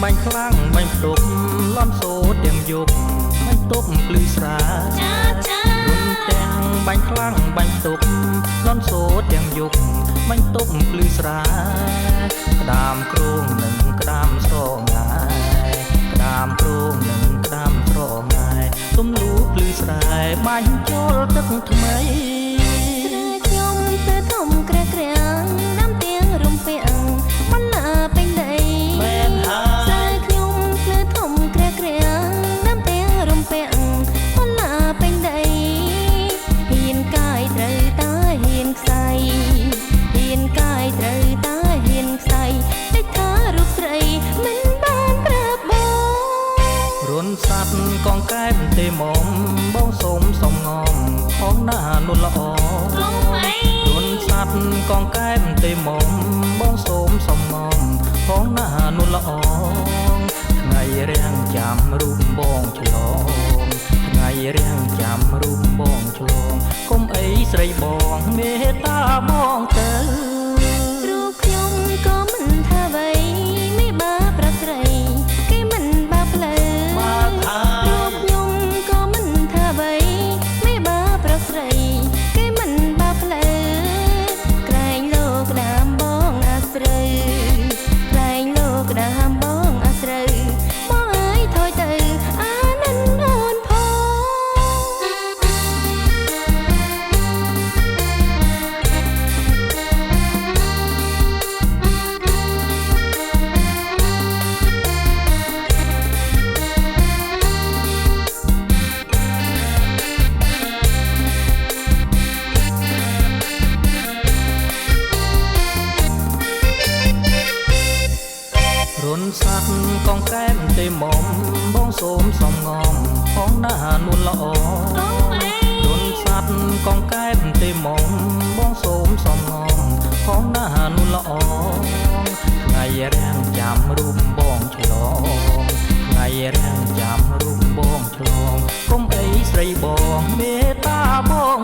បាញ់ខ្លាំងបាញ់ផ្ទុកលន់សូទាំងយប់បាញ់ទប់ភ្លឺស្រារុនទាំងបាញ់ខ្លាំងបាញ់ផ្ទុកលន់សូទាំងយប់បាញ់ទប់ភ្លឺស្រាក្តាមគ្រងនឹងក្តាមស្រងាយក្តាមគ្រងនឹងក្តាមស្រងាយទំលូភ្លឺស្រែបាញ់ចូលទឹកថ្មីខ្ញុំទៅធំក្រាក្រាំងដាំទៀងរំពាំងបន្លាពេញដីមែនហើយខ្ញុំទៅធំក្រាក្រាំងដាំទៀងរំពាំងបន្លាពេញដីហ៊ានកាយត្រូវតាហ៊ានខ្សៃហ៊ានកាយត្រូវតាហ៊ានខ្សៃតិចថារូបស្រីមិនបានប្រាប់បងរុនសัตว์កងកែបទេមុំបងសូមសំងំផងណានុល្អរុនសัตว์កងកែបទេមុំបងសូមសំងំផងណានុល្អថ្ងៃរាំងចាំរូបបងឆ្លងថ្ងៃរាំងចាំរូបបងឆ្លងកុំអីស្រីបងមេត្តាបងទៅរូបខ្ញុំក៏មិនថាអ្វីไม่បាប្រស្រីគេមិនបាផ្លូវរូបខ្ញុំក៏មិនថាអ្វីไม่បាប្រស្រីគេមិនបាផ្លូវក្រែងលោកក្តាមបងអាស្រូវក្រែងលោកក្តាមបងអាស្រូវបងអើយថយទៅអានិនអូនផងរុនសัตว์កងកែបទេមុំបងសូមសំងំផងណានុល្អរុនសัตว์កងកែបទេមុំបងសូមសំងំផងណានុល្អថ្ងៃរាំងចាំរូបបងឆ្លងថ្ងៃរាំងចាំរូបបងឆ្លងកុំអីស្រីបងមេត្តាបង